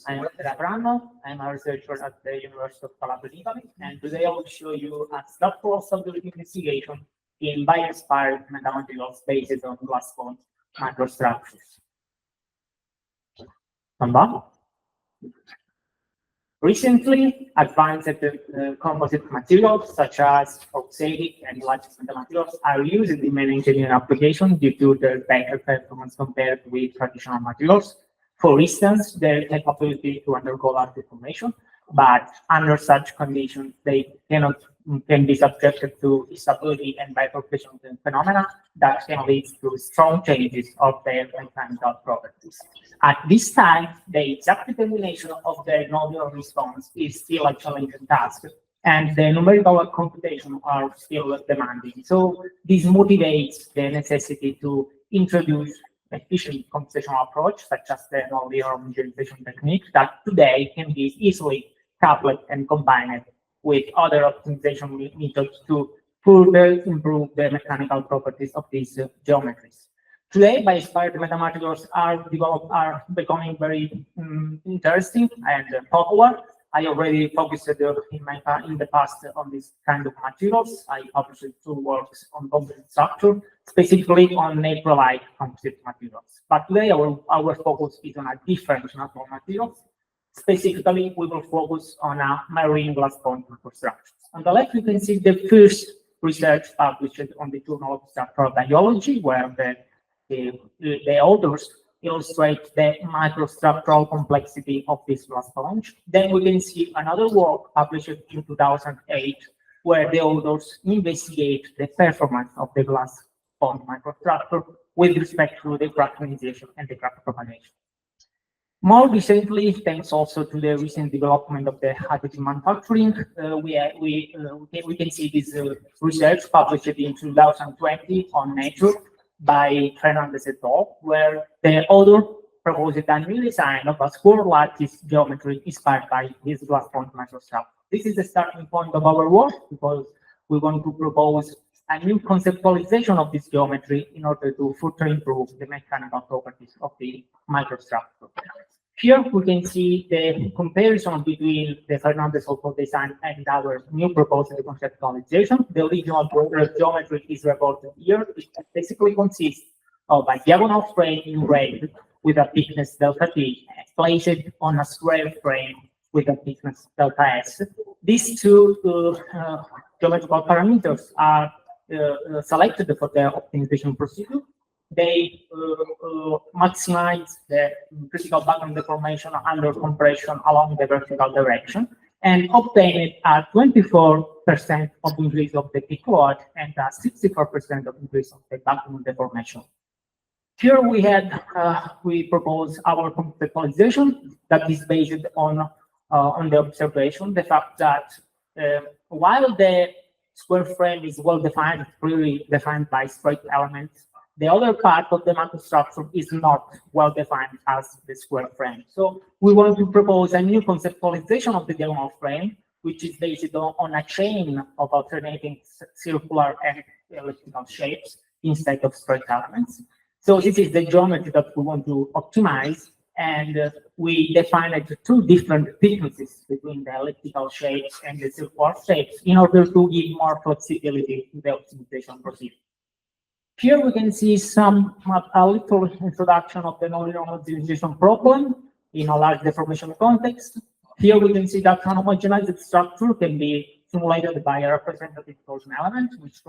I'm Andrea Pranno. I'm a researcher at the University of Fabbrocino, and today I will show you a structural stability investigation in bioinspired metamaterials based on glass bond microstructures. Recently, advanced composite materials such as oxalic and lattice metamaterials are used in many engineering applications due to their better performance compared with traditional materials. For instance, their capability to undergo large deformation, but under such conditions, they can be subjected to instability and bifurcation phenomena that can lead to strong changes of their mechanical properties. At this time, the exact determination of the nodular response is still a challenging task, and the numerical computation are still demanding. So this motivates the necessity to introduce efficient computational approach, such as the nonlinear homogenization technique, that today can be easily coupled and combined with other optimization methods to further improve the mechanical properties of these geometries. Today, bioinspired metamaterials are becoming very interesting and popular. I already focused in the past on this kind of materials. I published 2 works on composite structure, specifically on nacrolite composite materials. But today, our focus is on a different natural materials. Specifically, we will focus on a marine glass bond microstructures. On the left, you can see the first research published on the Journal of Structural Biology, where the authors illustrate the microstructural complexity of this glass sponge. Then we can see another work published in 2008, where the authors investigate the performance of the glass bond microstructure with respect to the fractionization and the crack propagation. More recently, thanks also to the recent development of the additive manufacturing, we can see this research published in 2020 on Nature by Fernandez et al., where the author proposed a new design of a square lattice geometry inspired by this glass bond microstructure. This is the starting point of our work because we want to propose a new conceptualization of this geometry in order to further improve the mechanical properties of the microstructure. Here we can see the comparison between the Fernandez et al. Design and our new proposed conceptualization. The original geometry is reported here. It basically consists of a diagonal frame in red with a thickness delta T placed on a square frame with a thickness delta S. These 2 geometrical parameters are selected for the optimization procedure. They maximize the critical background deformation under compression along the vertical direction and obtain a 24% of increase of the peak load and a 64% of increase of the background deformation. Here we propose our conceptualization that is based on the observation, the fact that while the square frame is well defined, clearly defined by straight elements, the other part of the microstructure is not well defined as the square frame. So we want to propose a new conceptualization of the diagonal frame, which is based on a chain of alternating circular and elliptical shapes instead of straight elements. So this is the geometry that we want to optimize, and we defined 2 different thicknesses between the elliptical shapes and the circular shapes in order to give more flexibility to the optimization procedure. Here we can see a little introduction of the nonlinear homogenization problem in a large deformation context. Here we can see that an homogenized structure can be simulated by a representative torsion element, which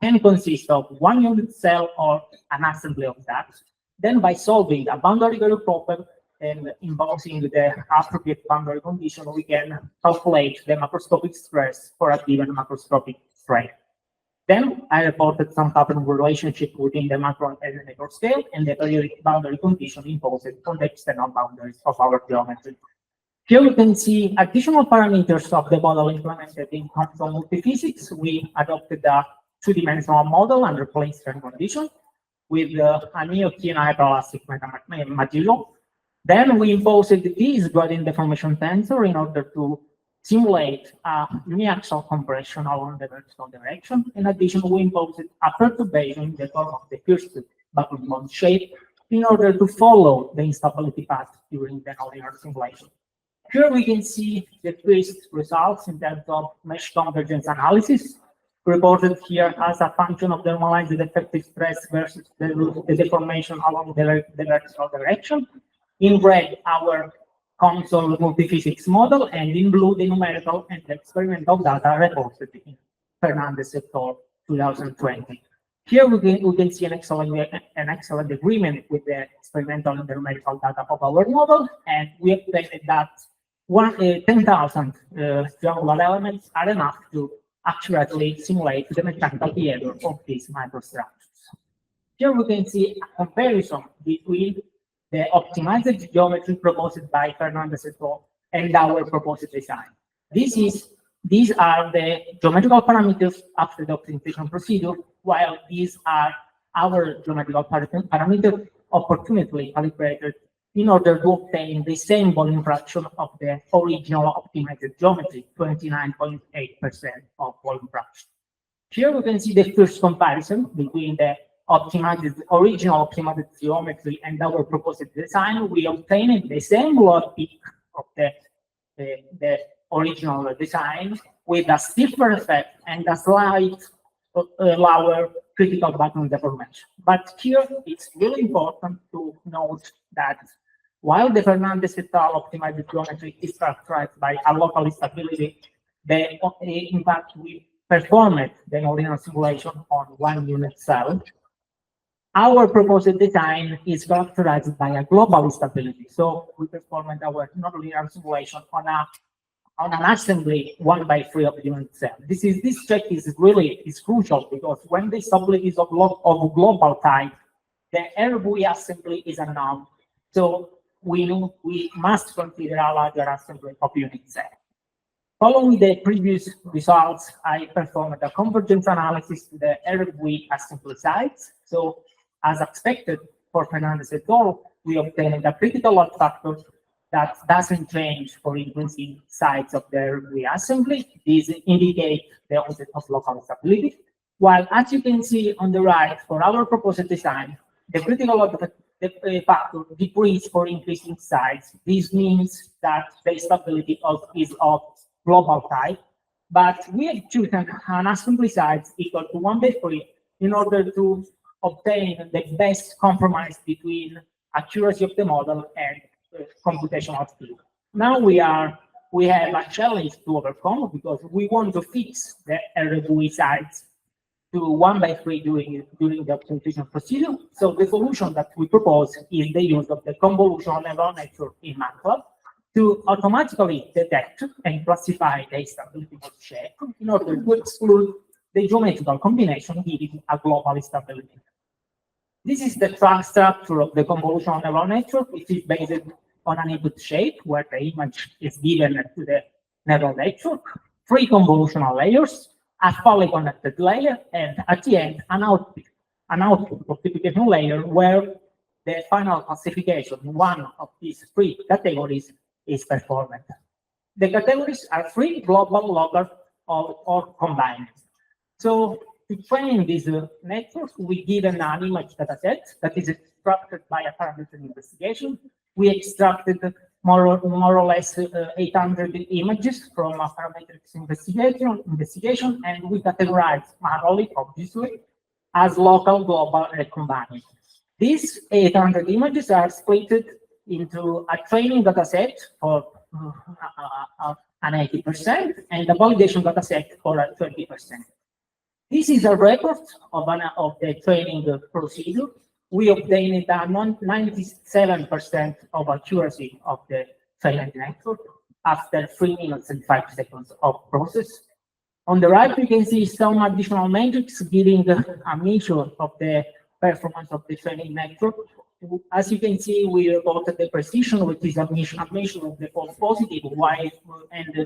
can consist of 1 unit cell or an assembly of that. Then by solving a boundary value problem and imposing the appropriate boundary condition, we can calculate the macroscopic stress for a given macroscopic strain. Then I reported some pattern relationship within the macro and the micro scale and the periodic boundary condition imposed on the external boundaries of our geometry. Here we can see additional parameters of the model implemented in functional multiphysics. We adopted a 2-dimensional model under plane strain condition with a Maio hyperelastic material. Then we imposed this gradient deformation tensor in order to simulate a uniaxial compression along the vertical direction. In addition, we imposed a perturbation in the form of the first background bond shape in order to follow the instability path during the nonlinear simulation. Here we can see the first results in terms of mesh convergence analysis, reported here as a function of normalized effective stress versus the deformation along the vertical direction. In red, our console multiphysics model, and in blue, the numerical and experimental data reported in Fernandez et al. 2020. Here we can see an excellent agreement with the experimental and the numerical data of our model, and we obtained that 10,000 geological elements are enough to accurately simulate the mechanical behavior of these microstructures. Here we can see a comparison between the optimized geometry proposed by Fernandez et al. And our proposed design. These are the geometrical parameters after the optimization procedure, while these are our geometrical parameters opportunely calibrated in order to obtain the same volume fraction of the original optimized geometry, 29.8% of volume fraction. Here we can see the first comparison between the original optimized geometry and our proposed design. We obtained the same load peak of the original design with a stiffer effect and a slight lower critical button deformation. But here it's really important to note that while the Fernandez et al. Optimized geometry is characterized by a local stability, in fact we performed the nonlinear simulation on one unit cell. Our proposed design is characterized by a global stability. So we performed our nonlinear simulation on an assembly 1/3 of the unit cell. This check is crucial because when the stability is of global type, the RV assembly is unknown. So we must consider a larger assembly of unit cell. Following the previous results, I performed a convergence analysis to the RV assembly sites. So as expected for Fernandez et al., we obtained a critical load factor that doesn't change for increasing sides of the reassembly. These indicate the onset of local stability. While, as you can see on the right, for our proposed design, the critical load factor decreased for increasing sides. This means that the stability is of global type, but we have chosen an assembly size equal to 1/3 in order to obtain the best compromise between accuracy of the model and computational speed. Now we have a challenge to overcome because we want to fix the RV size to 1/3 during the optimization procedure. So the solution that we propose is the use of the convolutional neural network in MATLAB to automatically detect and classify the stability of shape in order to exclude the geometrical combination giving a global stability. This is the structure of the convolutional neural network, which is based on an input shape where the image is given to the neural network, 3 convolutional layers, a fully connected layer, and at the end, an output classification layer where the final classification, one of these 3 categories, is performed. The categories are 3, global, local, or combined. So to train this network, we given an image dataset that is extracted by a parametric investigation. We extracted more or less 800 images from a parametric investigation, and we categorized manually, obviously, as local, global, and combined. These 800 images are split into a training dataset for an 80% and a validation dataset for a 20%. This is a record of the training procedure. We obtained a 97% of accuracy of the training network after 3 minutes and 5 seconds of process. On the right, you can see some additional metrics giving a measure of the performance of the training network. As you can see, we reported the precision, which is a measure of the false positive, and the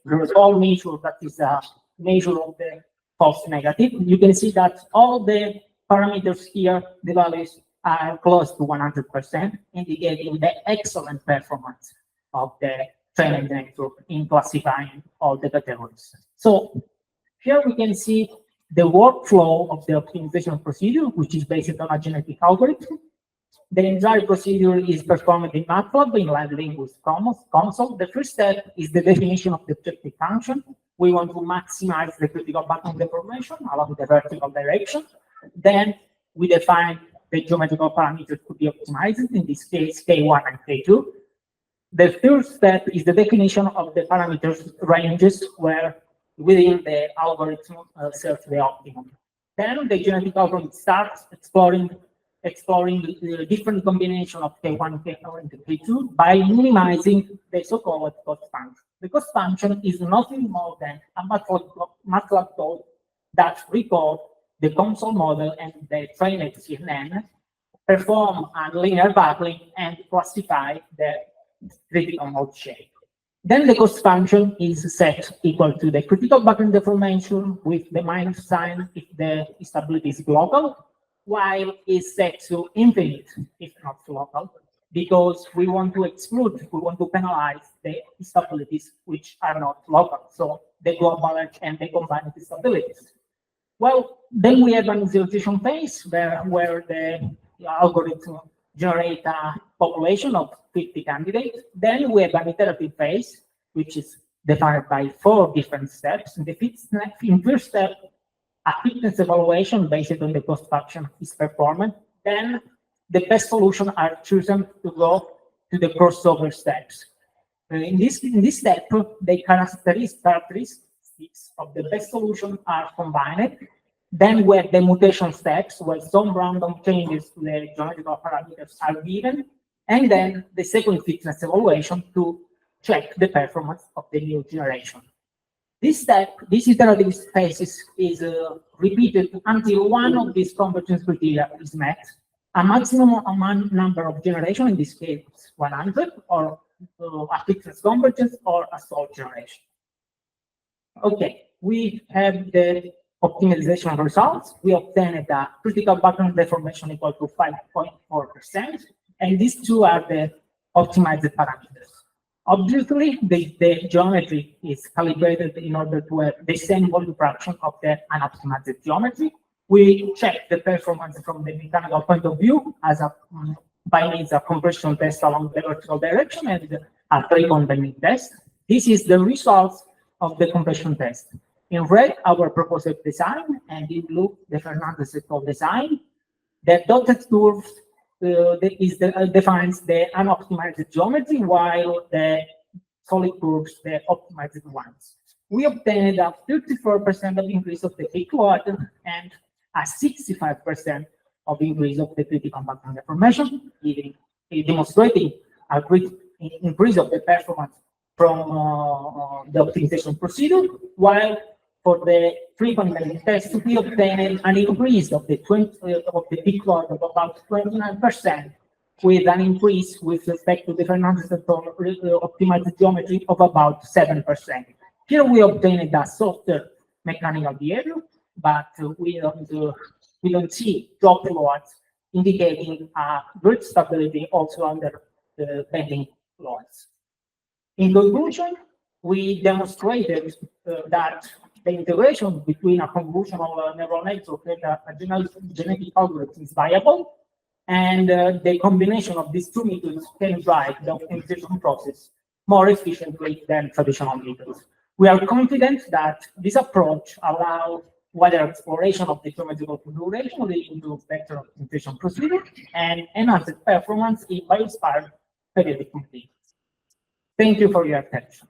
result measure, that is a measure of the false negative. You can see that all the parameters here, the values are close to 100%, indicating the excellent performance of the training network in classifying all the categories. So here we can see the workflow of the optimization procedure, which is based on a genetic algorithm. The entire procedure is performed in MATLAB in Live with console. The first step is the definition of the objective function. We want to maximize the critical button deformation along the vertical direction. Then we define the geometrical parameters to be optimized, in this case, K1 and K2. The third step is the definition of the parameters ranges where within the algorithm search the optimum. Then the genetic algorithm starts exploring the different combination of K1, K2, and K2 by minimizing the so-called cost function. The cost function is nothing more than a MATLAB code that records the console model and the trained CNN, perform a linear buckling, and classify the critical mode shape. Then the cost function is set equal to the critical button deformation with the minus sign if the instability is global, while is set to infinite if not local, because we want to exclude, we want to penalize the instabilities which are not local, so the global and the combined instabilities. Well, then we have an initialization phase where the algorithm generates a population of 50 candidates. Then we have an iterative phase, which is defined by 4 different steps. In the first step, a fitness evaluation based on the cost function is performed. Then the best solutions are chosen to go to the crossover steps. In this step, the characteristics of the best solution are combined. Then we have the mutation steps where some random changes to the geometrical parameters are given. And then the second fitness evaluation to check the performance of the new generation. This iterative phase is repeated until one of these convergence criteria is met. A maximum number of generation, in this case 100, or a fixed convergence or a solved generation. Okay, we have the optimization results. We obtained a critical button deformation equal to 5.4%, and these two are the optimized parameters. Obviously, the geometry is calibrated in order to have the same volume fraction of the unoptimized geometry. We check the performance from the mechanical point of view by means of compression test along the vertical direction and a three-point bending test. This is the results of the compression test. In red, our proposed design, and in blue, the Fernandez et al. Design. The dotted curve defines the unoptimized geometry, while the solid curves, the optimized ones. We obtained a 34% of increase of the peak load and a 65% of increase of the critical button deformation, demonstrating a great increase of the performance from the optimization procedure, while for the three-point bending test, we obtained an increase of the peak load of about 29%, with an increase with respect to the Fernandez et al. Optimized geometry of about 7%. Here we obtained a softer mechanical behavior, but we don't see drop loads, indicating a good stability also under the bending loads. In conclusion, we demonstrated that the integration between a convolutional neural network and a genetic algorithm is viable, and the combination of these two methods can drive the optimization process more efficiently than traditional methods. We are confident that this approach allows wider exploration of the geometrical configuration leading to better optimization procedure and enhanced performance in bioinspired periodic completeness. Thank you for your attention.